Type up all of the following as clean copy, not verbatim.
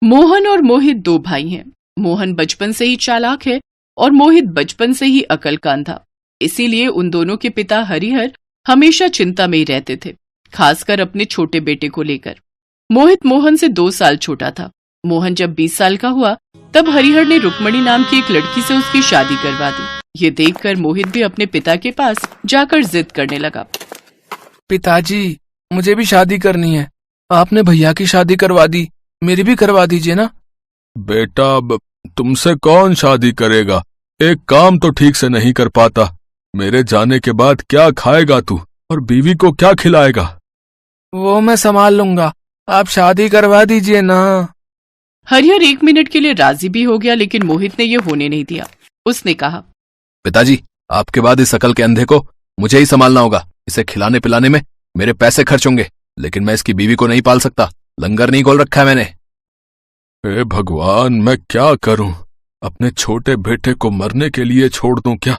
मोहन और मोहित दो भाई हैं। मोहन बचपन से ही चालाक है और मोहित बचपन से ही अक्लकान था। इसीलिए उन दोनों के पिता हरिहर हमेशा चिंता में ही रहते थे, खासकर अपने छोटे बेटे को लेकर। मोहित मोहन से 2 साल छोटा था। मोहन जब 20 साल का हुआ तब हरिहर ने रुक्मणी नाम की एक लड़की से उसकी शादी करवा दी। ये देखकर मोहित भी अपने पिता के पास जाकर जिद करने लगा। पिताजी, मुझे भी शादी करनी है। आपने भैया की शादी करवा दी, मेरी भी करवा दीजिए ना। बेटा, अब तुमसे कौन शादी करेगा? एक काम तो ठीक से नहीं कर पाता। मेरे जाने के बाद क्या खाएगा तू और बीवी को क्या खिलाएगा? वो मैं संभाल लूंगा, आप शादी करवा दीजिए ना। हरिहर 1 मिनट के लिए राजी भी हो गया, लेकिन मोहित ने ये होने नहीं दिया। उसने कहा, पिताजी, आपके बाद इस अकल के अंधे को मुझे ही संभालना होगा। इसे खिलाने पिलाने में मेरे पैसे खर्च होंगे, लेकिन मैं इसकी बीवी को नहीं पाल सकता। लंगर नहीं खोल रखा है मैंने। हे भगवान, मैं क्या करूं? अपने छोटे बेटे को मरने के लिए छोड़ दूं क्या?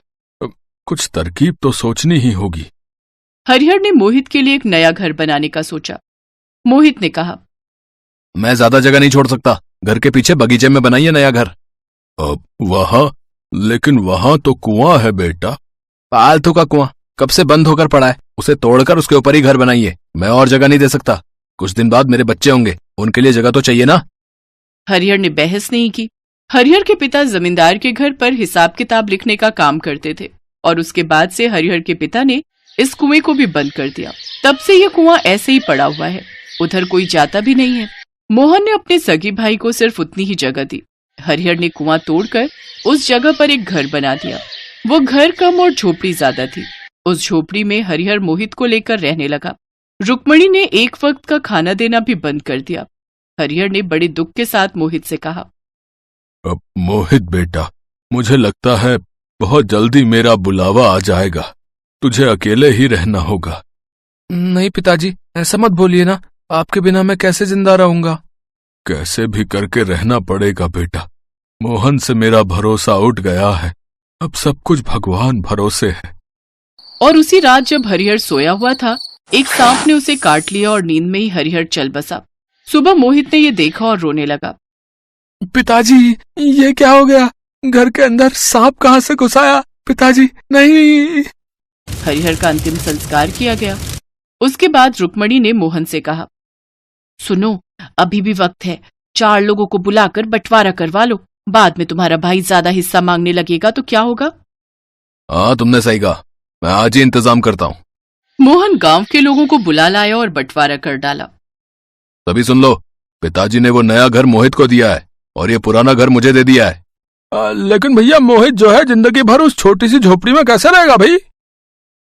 कुछ तरकीब तो सोचनी ही होगी। हरिहर ने मोहित के लिए एक नया घर बनाने का सोचा। मोहित ने कहा, मैं ज्यादा जगह नहीं छोड़ सकता। घर के पीछे बगीचे में बनाइए नया घर। अब वहां? लेकिन वहां तो कुआं है बेटा। फालतू का कुआं कब से बंद होकर पड़ा है, उसे तोड़कर उसके ऊपर ही घर बनाइए। मैं और जगह नहीं दे सकता। कुछ दिन बाद मेरे बच्चे होंगे, उनके लिए जगह तो चाहिए ना। हरिहर ने बहस नहीं की। हरिहर के पिता जमींदार के घर पर हिसाब किताब लिखने का काम करते थे और उसके बाद से हरिहर के पिता ने इस कुएं को भी बंद कर दिया। तब से यह कुआं ऐसे ही पड़ा हुआ है, उधर कोई जाता भी नहीं है। मोहन ने अपने सगी भाई को सिर्फ उतनी ही जगह दी। हरिहर ने कुआं तोड़कर उस जगह पर एक घर बना दिया। वो घर कम और झोपड़ी ज्यादा थी। उस झोपड़ी में हरिहर मोहित को लेकर रहने लगा। रुक्मणी ने एक वक्त का खाना देना भी बंद कर दिया। हरिहर ने बड़े दुख के साथ मोहित से कहा, अब मोहित बेटा, मुझे लगता है बहुत जल्दी मेरा बुलावा आ जाएगा। तुझे अकेले ही रहना होगा। नहीं पिताजी, ऐसा मत बोलिए ना। आपके बिना मैं कैसे जिंदा रहूंगा? कैसे भी करके रहना पड़ेगा बेटा। मोहन से मेरा भरोसा उठ गया है। अब सब कुछ भगवान भरोसे है। और उसी रात जब हरिहर सोया हुआ था, एक सांप ने उसे काट लिया और नींद में ही हरिहर चल बसा। सुबह मोहित ने ये देखा और रोने लगा। पिताजी, ये क्या हो गया? घर के अंदर सांप कहाँ से घुस आया? पिताजी, नहीं। हरिहर का अंतिम संस्कार किया गया। उसके बाद रुक्मणी ने मोहन से कहा, सुनो, अभी भी वक्त है। 4 लोगों को बुलाकर बंटवारा करवा लो। बाद में तुम्हारा भाई ज्यादा हिस्सा मांगने लगेगा तो क्या होगा? हाँ, तुमने सही कहा। मैं आज ही इंतजाम करता हूँ। मोहन गांव के लोगों को बुला लाया और बंटवारा कर डाला। तभी सुन लो, पिताजी ने वो नया घर मोहित को दिया है और ये पुराना घर मुझे दे दिया है। लेकिन भैया, मोहित जो है जिंदगी भर उस छोटी सी झोपड़ी में कैसे रहेगा भाई?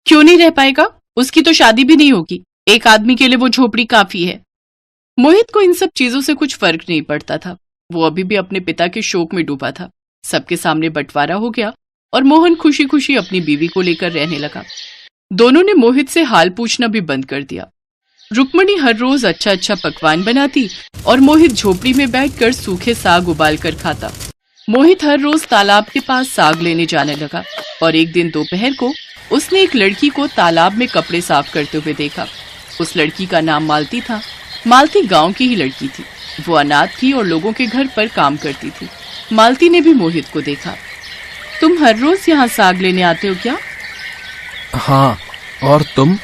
क्यों नहीं रह पाएगा? उसकी तो शादी भी नहीं होगी। एक आदमी के लिए वो झोपड़ी काफी है। मोहित को इन सब चीजों से कुछ फर्क नहीं पड़ता था। वो अभी भी अपने पिता के शोक में डूबा था। सबके सामने बंटवारा हो गया और मोहन खुशी खुशी अपनी बीवी को लेकर रहने लगा। दोनों ने मोहित से हाल पूछना भी बंद कर दिया। रुक्मणी हर रोज अच्छा अच्छा पकवान बनाती और मोहित झोपड़ी में बैठकर सूखे साग उबाल कर खाता। मोहित हर रोज तालाब के पास साग लेने जाने लगा और एक दिन दोपहर को उसने एक लड़की को तालाब में कपड़े साफ करते हुए देखा। उस लड़की का नाम मालती था। मालती गांव की ही लड़की थी। वो अनाथ थी और लोगों के घर पर काम करती थी। मालती ने भी मोहित को देखा। तुम हर रोज यहाँ साग लेने आते हो क्या? हाँ, और तुम?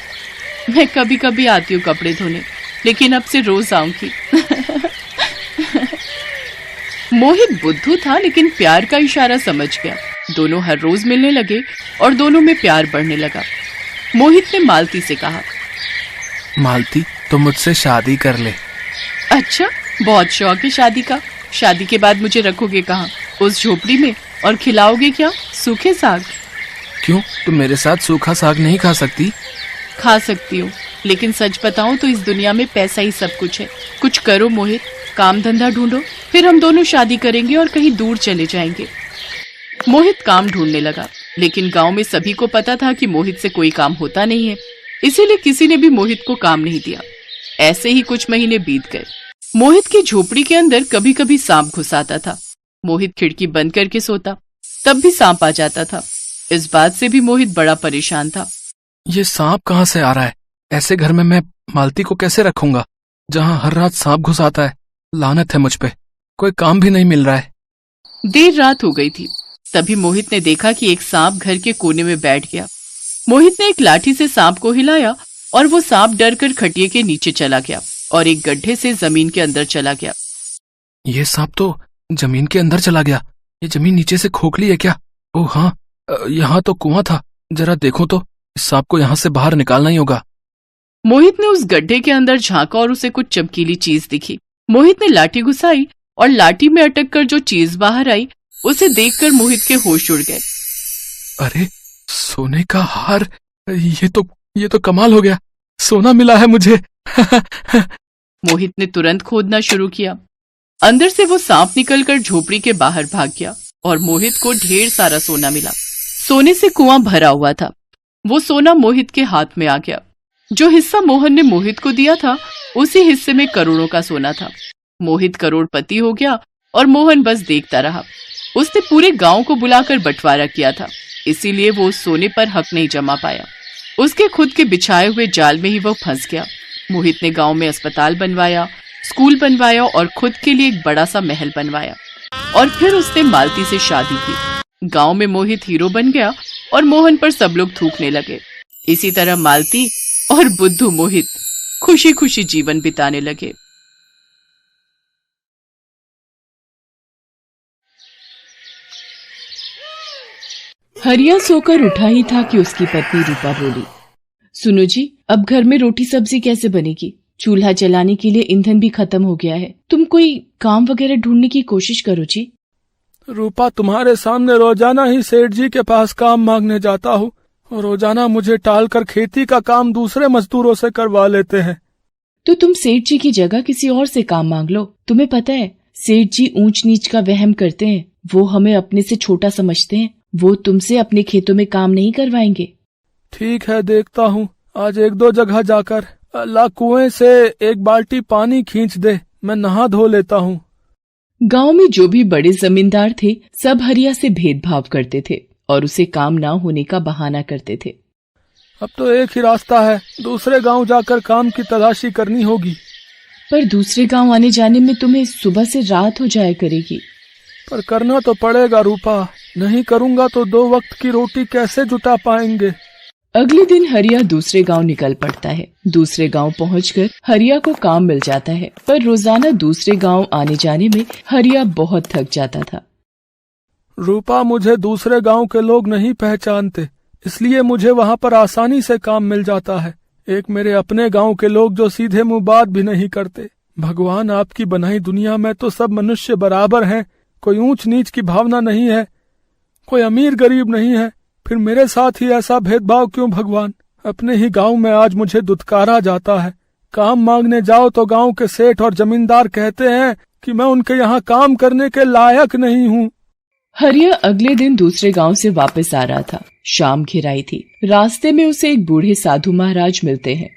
मैं कभी कभी आती हूँ कपड़े धोने, लेकिन अब से रोज आऊंगी। मोहित बुद्धू था, लेकिन प्यार का इशारा समझ गया। दोनों हर रोज मिलने लगे और दोनों में प्यार बढ़ने लगा। मोहित ने मालती से कहा, मालती, तुम मुझसे शादी कर ले। अच्छा, बहुत शौक है शादी का। शादी के बाद मुझे रखोगे कहाँ? उस झोपड़ी में? और खिलाओगे क्या? सूखे साग? क्यों, तुम मेरे साथ सूखा साग नहीं खा सकती? खा सकती हूँ, लेकिन सच बताऊं तो इस दुनिया में पैसा ही सब कुछ है। कुछ करो मोहित, काम धंधा ढूंढो, फिर हम दोनों शादी करेंगे और कहीं दूर चले जाएंगे। मोहित काम ढूंढने लगा, लेकिन गांव में सभी को पता था कि मोहित से कोई काम होता नहीं है, इसीलिए किसी ने भी मोहित को काम नहीं दिया। ऐसे ही कुछ महीने बीत गए। मोहित की झोपड़ी के अंदर कभी कभी सांप घुस आता था। मोहित खिड़की बंद करके सोता, तब भी सांप आ जाता था। इस बात से भी मोहित बड़ा परेशान था। ये सांप कहाँ से आ रहा है? ऐसे घर में मैं मालती को कैसे रखूंगा जहाँ हर रात सांप घुस आता है? लानत है मुझ पे। कोई काम भी नहीं मिल रहा है। देर रात हो गई थी। तभी मोहित ने देखा कि एक सांप घर के कोने में बैठ गया। मोहित ने एक लाठी से सांप को हिलाया और वो सांप डर कर खटिये के नीचे चला गया और एक गड्ढे से जमीन के अंदर चला गया। ये सांप तो जमीन के अंदर चला गया। ये जमीन नीचे से खोखली है क्या? ओह हाँ, यहाँ तो कुआं था। जरा देखो तो, इस सांप को यहाँ से बाहर निकालना ही होगा। मोहित ने उस गड्ढे के अंदर झांका और उसे कुछ चमकीली चीज दिखी। मोहित ने लाठी घुसाई और लाठी में अटक कर जो चीज बाहर आई उसे देखकर मोहित के होश उड़ गए। अरे सोने का हार! ये तो कमाल हो गया। सोना मिला है मुझे। मोहित ने तुरंत खोदना शुरू किया। अंदर से वो सांप निकलकर झोपड़ी के बाहर भाग गया और मोहित को ढेर सारा सोना मिला। सोने से कुआं भरा हुआ था। वो सोना मोहित के हाथ में आ गया। जो हिस्सा मोहन ने मोहित को दिया था उसी हिस्से में करोड़ों का सोना था। मोहित करोड़पति हो गया और मोहन बस देखता रहा। उसने पूरे गांव को बुलाकर बंटवारा किया था, इसीलिए वो उस सोने पर हक नहीं जमा पाया। उसके खुद के बिछाए हुए जाल में ही वो फंस गया। मोहित ने गांव में अस्पताल बनवाया, स्कूल बनवाया और खुद के लिए एक बड़ा सा महल बनवाया। और फिर उसने मालती से शादी की। गांव में मोहित हीरो बन गया और मोहन पर सब लोग थूकने लगे। इसी तरह मालती और बुद्धू मोहित खुशी खुशी जीवन बिताने लगे। हरिया सोकर उठा ही था कि उसकी पत्नी रूपा बोली, सुनो जी, अब घर में रोटी सब्जी कैसे बनेगी? चूल्हा जलाने के लिए ईंधन भी खत्म हो गया है। तुम कोई काम वगैरह ढूंढने की कोशिश करो जी। रूपा, तुम्हारे सामने रोजाना ही सेठ जी के पास काम मांगने जाता हूँ और रोजाना मुझे टालकर खेती का काम दूसरे मजदूरों से करवा लेते हैं। तो तुम सेठ जी की जगह किसी और से काम मांग लो। तुम्हें पता है, सेठ जी ऊंच नीच का वहम करते हैं। वो हमें अपने से छोटा समझते हैं। वो तुमसे अपने खेतों में काम नहीं करवाएंगे। ठीक है, देखता हूँ। आज एक दो जगह जाकर अल्लाह कुएं से एक बाल्टी पानी खींच दे, मैं नहा धो लेता हूँ। गांव में जो भी बड़े जमींदार थे सब हरिया से भेदभाव करते थे और उसे काम ना होने का बहाना करते थे। अब तो एक ही रास्ता है, दूसरे गांव जाकर काम की तलाशी करनी होगी। पर दूसरे गांव आने जाने में तुम्हें सुबह से रात हो जाया करेगी। पर करना तो पड़ेगा रूपा, नहीं करूँगा तो 2 वक्त की रोटी कैसे जुटा पाएंगे। अगले दिन हरिया दूसरे गांव निकल पड़ता है। दूसरे गांव पहुंचकर हरिया को काम मिल जाता है, पर रोजाना दूसरे गांव आने जाने में हरिया बहुत थक जाता था। रूपा, मुझे दूसरे गांव के लोग नहीं पहचानते, इसलिए मुझे वहां पर आसानी से काम मिल जाता है। एक मेरे अपने गांव के लोग जो सीधे मुंह बात भी नहीं करते। भगवान, आपकी बनाई दुनिया में तो सब मनुष्य बराबर हैं। कोई ऊंच नीच की भावना नहीं है, कोई अमीर गरीब नहीं है। फिर मेरे साथ ही ऐसा भेदभाव क्यों भगवान? अपने ही गांव में आज मुझे दुत्कारा जाता है। काम मांगने जाओ तो गांव के सेठ और जमींदार कहते हैं कि मैं उनके यहाँ काम करने के लायक नहीं हूँ। हरिया अगले दिन दूसरे गांव से वापस आ रहा था। शाम घिराई थी। रास्ते में उसे एक बूढ़े साधु महाराज मिलते हैं।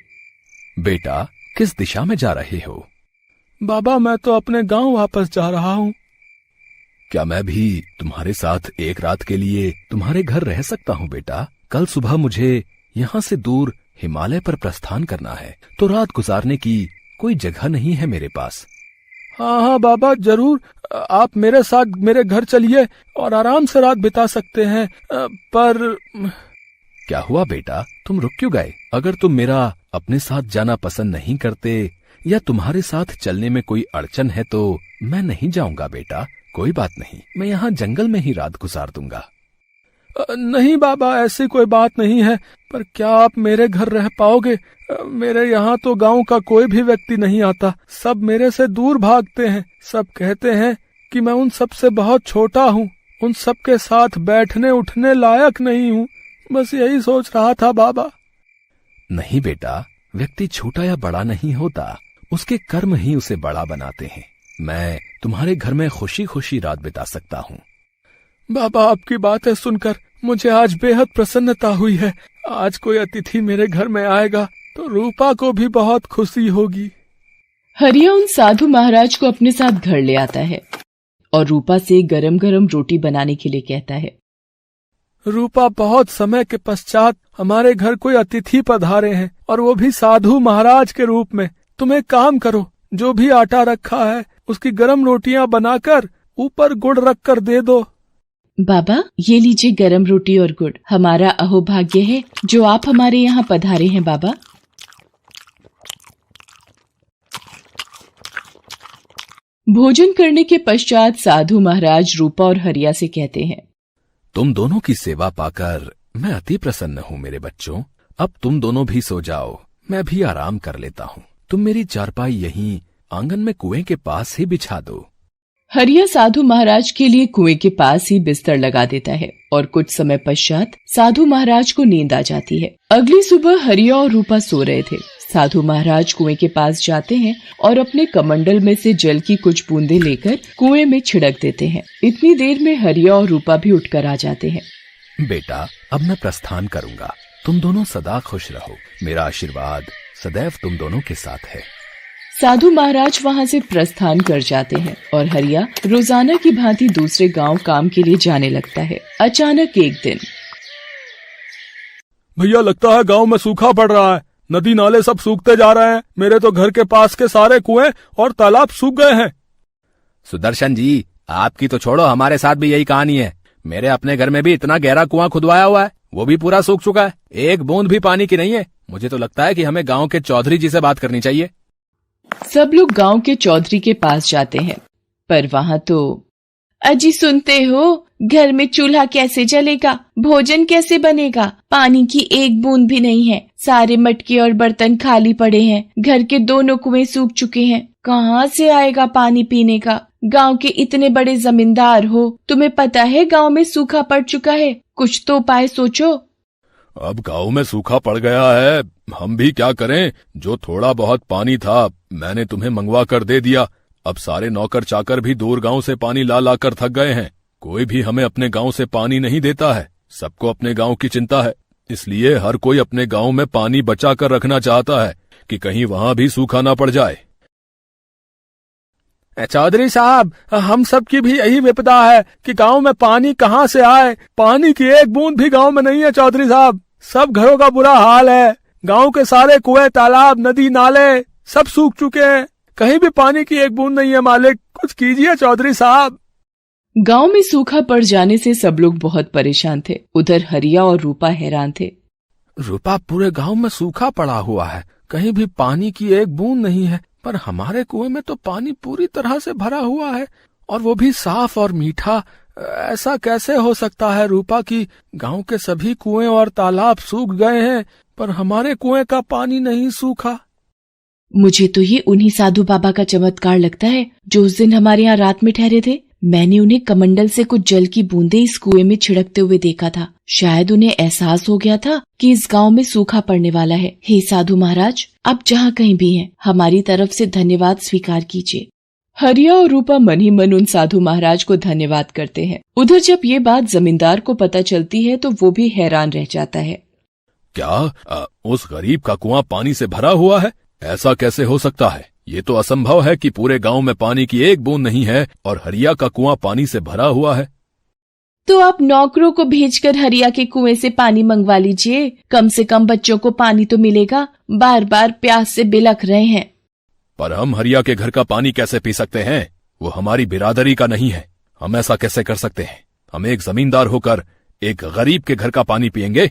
बेटा, किस दिशा में जा रहे हो? बाबा, मैं तो अपने गांव वापस जा रहा हूँ। क्या मैं भी तुम्हारे साथ एक रात के लिए तुम्हारे घर रह सकता हूँ बेटा? कल सुबह मुझे यहाँ से दूर हिमालय पर प्रस्थान करना है, तो रात गुजारने की कोई जगह नहीं है मेरे पास। हाँ हाँ बाबा, जरूर। आप मेरे साथ मेरे घर चलिए और आराम से रात बिता सकते हैं। पर क्या हुआ बेटा, तुम रुक क्यों गए? अगर तुम मेरा अपने साथ जाना पसंद नहीं करते या तुम्हारे साथ चलने में कोई अड़चन है तो मैं नहीं जाऊंगा बेटा। कोई बात नहीं, मैं यहाँ जंगल में ही रात गुजार दूंगा। नहीं बाबा, ऐसी कोई बात नहीं है। पर क्या आप मेरे घर रह पाओगे? मेरे यहाँ तो गांव का कोई भी व्यक्ति नहीं आता। सब मेरे से दूर भागते हैं। सब कहते हैं कि मैं उन सब से बहुत छोटा हूँ, उन सब के साथ बैठने उठने लायक नहीं हूँ। बस यही सोच रहा था बाबा। नहीं बेटा, व्यक्ति छोटा या बड़ा नहीं होता, उसके कर्म ही उसे बड़ा बनाते हैं। मैं तुम्हारे घर में खुशी खुशी रात बिता सकता हूँ। बाबा, आपकी बातें सुनकर मुझे आज बेहद प्रसन्नता हुई है। आज कोई अतिथि मेरे घर में आएगा तो रूपा को भी बहुत खुशी होगी। हरिया उन साधु महाराज को अपने साथ घर ले आता है और रूपा से गरम गरम रोटी बनाने के लिए कहता है। रूपा, बहुत समय के पश्चात हमारे घर कोई अतिथि पधारे हैं और वो भी साधु महाराज के रूप में। तुम एक काम करो, जो भी आटा रखा है उसकी गरम रोटियां बनाकर ऊपर गुड़ रख कर दे दो। बाबा, ये लीजिए गरम रोटी और गुड़। हमारा अहोभाग्य है जो आप हमारे यहाँ पधारे हैं बाबा। भोजन करने के पश्चात साधु महाराज रूपा और हरिया से कहते हैं, तुम दोनों की सेवा पाकर मैं अति प्रसन्न हूँ मेरे बच्चों। अब तुम दोनों भी सो जाओ, मैं भी आराम कर लेता हूँ। तुम मेरी चारपाई यहीं आंगन में कुएं के पास ही बिछा दो। हरिया साधु महाराज के लिए कुएं के पास ही बिस्तर लगा देता है और कुछ समय पश्चात साधु महाराज को नींद आ जाती है। अगली सुबह हरिया और रूपा सो रहे थे। साधु महाराज कुएं के पास जाते हैं और अपने कमंडल में से जल की कुछ बूंदें लेकर कुएं में छिड़क देते हैं। इतनी देर में हरिया और रूपा भी उठकर आ जाते हैं। बेटा, अब मैं प्रस्थान करूंगा। तुम दोनों सदा खुश रहो। मेरा आशीर्वाद सदैव तुम दोनों के साथ है। साधु महाराज वहाँ से प्रस्थान कर जाते हैं और हरिया रोजाना की भांति दूसरे गांव काम के लिए जाने लगता है। अचानक एक दिन, भैया लगता है गांव में सूखा पड़ रहा है। नदी नाले सब सूखते जा रहे हैं। मेरे तो घर के पास के सारे कुएं और तालाब सूख गए हैं। सुदर्शन जी, आपकी तो छोड़ो, हमारे साथ भी यही कहानी है। मेरे अपने घर में भी इतना गहरा कुआं खुदवाया हुआ है, वो भी पूरा सूख चुका है। एक बूंद भी पानी की नहीं है। मुझे तो लगता है कि हमें गांव के चौधरी जी से बात करनी चाहिए। सब लोग गांव के चौधरी के पास जाते हैं, पर वहाँ तो, अजी सुनते हो, घर में चूल्हा कैसे जलेगा, भोजन कैसे बनेगा, पानी की एक बूंद भी नहीं है, सारे मटके और बर्तन खाली पड़े हैं, घर के दोनों कुएं सूख चुके हैं, कहाँ से आएगा पानी पीने का। गांव के इतने बड़े जमींदार हो, तुम्हें पता है गांव में सूखा पड़ चुका है, कुछ तो उपाय सोचो। अब गांव में सूखा पड़ गया है, हम भी क्या करें। जो थोड़ा बहुत पानी था मैंने तुम्हें मंगवा कर दे दिया। अब सारे नौकर चाकर भी दूर गांव से पानी ला ला कर थक गए हैं। कोई भी हमें अपने गांव से पानी नहीं देता है। सबको अपने गांव की चिंता है, इसलिए हर कोई अपने गांव में पानी बचा कर रखना चाहता है कि कहीं वहां भी सूखा ना पड़ जाए। चौधरी साहब, हम सब की भी यही विपदा है कि गांव में पानी कहाँ से आए। पानी की एक बूंद भी गांव में नहीं है चौधरी साहब। सब घरों का बुरा हाल है। गांव के सारे कुएं, तालाब, नदी, नाले सब सूख चुके हैं। कहीं भी पानी की एक बूंद नहीं है। मालिक, कुछ कीजिए चौधरी साहब। गांव में सूखा पड़ जाने से सब लोग बहुत परेशान थे। उधर हरिया और रूपा हैरान थे। रूपा, पूरे गांव में सूखा पड़ा हुआ है, कहीं भी पानी की एक बूंद नहीं है, पर हमारे कुएं में तो पानी पूरी तरह से भरा हुआ है, और वो भी साफ और मीठा। ऐसा कैसे हो सकता है रूपा कि गांव के सभी कुएं और तालाब सूख गए हैं, पर हमारे कुएं का पानी नहीं सूखा। मुझे तो ये उन्हीं साधु बाबा का चमत्कार लगता है जो उस दिन हमारे यहाँ रात में ठहरे थे। मैंने उन्हें कमंडल से कुछ जल की बूंदें इस कुएं में छिड़कते हुए देखा था। शायद उन्हें एहसास हो गया था कि इस गांव में सूखा पड़ने वाला है। हे साधु महाराज, आप जहाँ कहीं भी हैं, हमारी तरफ से धन्यवाद स्वीकार कीजिए। हरिया और रूपा मन ही मन उन साधु महाराज को धन्यवाद करते हैं। उधर जब ये बात जमींदार को पता चलती है तो वो भी हैरान रह जाता है। क्या उस गरीब का कुआं पानी से भरा हुआ है? ऐसा कैसे हो सकता है? ये तो असंभव है कि पूरे गांव में पानी की एक बूंद नहीं है और हरिया का कुआं पानी से भरा हुआ है। तो आप नौकरों को भेजकर हरिया के कुएं से पानी मंगवा लीजिए, कम से कम बच्चों को पानी तो मिलेगा। बार बार प्यास से बिलख रहे हैं। पर हम हरिया के घर का पानी कैसे पी सकते हैं? वो हमारी बिरादरी का नहीं है। हम ऐसा कैसे कर सकते हैं? हम एक जमींदार होकर एक गरीब के घर का पानी पिएंगे?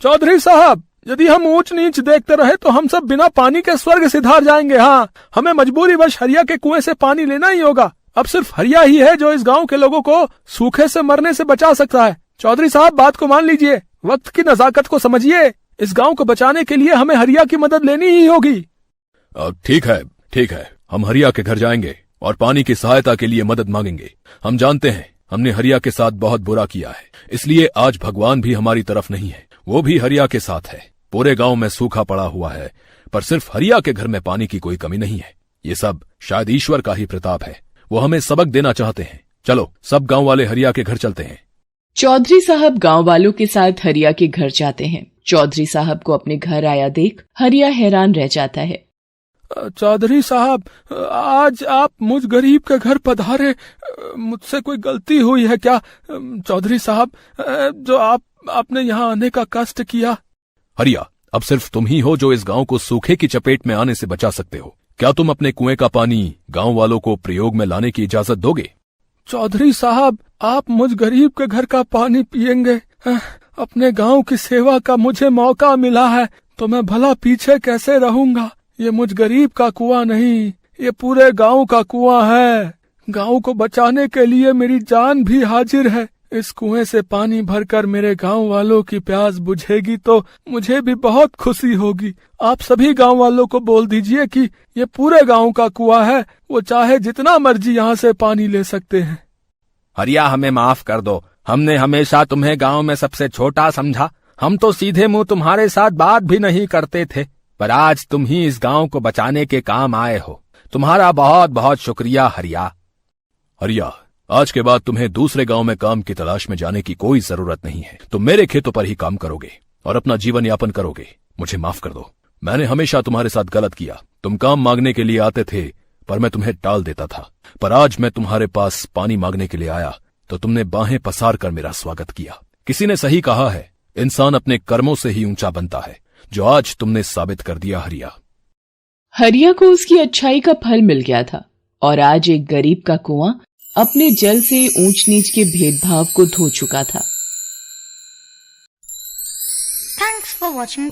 चौधरी साहब, यदि हम ऊंच नीच देखते रहे तो हम सब बिना पानी के स्वर्ग सिधार जाएंगे। हाँ, हमें मजबूरीवश हरिया के कुएं से पानी लेना ही होगा। अब सिर्फ हरिया ही है जो इस गांव के लोगों को सूखे से मरने से बचा सकता है। चौधरी साहब, बात को मान लीजिए, वक्त की नजाकत को समझिए। इस गांव को बचाने के लिए हमें हरिया की मदद लेनी ही होगी। ठीक है, हम हरिया के घर जाएंगे और पानी की सहायता के लिए मदद मांगेंगे। हम जानते हैं हमने हरिया के साथ बहुत बुरा किया है, इसलिए आज भगवान भी हमारी तरफ नहीं है, वो भी हरिया के साथ है। पूरे गांव में सूखा पड़ा हुआ है, पर सिर्फ हरिया के घर में पानी की कोई कमी नहीं है। ये सब शायद ईश्वर का ही प्रताप है। वो हमें सबक देना चाहते हैं। चलो, सब गांव वाले हरिया के घर चलते हैं। चौधरी साहब गांव वालों के साथ हरिया के घर जाते हैं। चौधरी साहब को अपने घर आया देख हरिया हैरान रह जाता है। चौधरी साहब, आज आप मुझ गरीब के घर पधारे, मुझसे कोई गलती हुई है क्या? चौधरी साहब, जो आपने यहाँ आने का कष्ट किया। हरिया, अब सिर्फ तुम ही हो जो इस गांव को सूखे की चपेट में आने से बचा सकते हो। क्या तुम अपने कुएं का पानी गांव वालों को प्रयोग में लाने की इजाजत दोगे? चौधरी साहब, आप मुझ गरीब के घर का पानी पिएंगे? अपने गांव की सेवा का मुझे मौका मिला है तो मैं भला पीछे कैसे रहूंगा। ये मुझ गरीब का कुआं नहीं, ये पूरे गांव का कुआं है। गांव को बचाने के लिए मेरी जान भी हाजिर है। इस कुएं से पानी भरकर मेरे गांव वालों की प्यास बुझेगी तो मुझे भी बहुत खुशी होगी। आप सभी गांव वालों को बोल दीजिए कि ये पूरे गांव का कुआं है, वो चाहे जितना मर्जी यहाँ से पानी ले सकते हैं। हरिया, हमें माफ कर दो। हमने हमेशा तुम्हें गांव में सबसे छोटा समझा। हम तो सीधे मुंह तुम्हारे साथ बात भी नहीं करते थे, पर आज तुम ही इस गांव को बचाने के काम आए हो। तुम्हारा बहुत बहुत शुक्रिया हरिया। हरिया, आज के बाद तुम्हें दूसरे गांव में काम की तलाश में जाने की कोई जरूरत नहीं है। तुम मेरे खेतों पर ही काम करोगे और अपना जीवन यापन करोगे। मुझे माफ कर दो, मैंने हमेशा तुम्हारे साथ गलत किया। तुम काम मांगने के लिए आते थे पर मैं तुम्हें टाल देता था, पर आज मैं तुम्हारे पास पानी मांगने के लिए आया तो तुमने बाहें पसार कर मेरा स्वागत किया। किसी ने सही कहा है, इंसान अपने कर्मों से ही ऊंचा बनता है, जो आज तुमने साबित कर दिया हरिया। हरिया को उसकी अच्छाई का फल मिल गया था और आज एक गरीब का कुआं अपने जल से ऊंच नीच के भेदभाव को धो चुका था। Thanks for watching.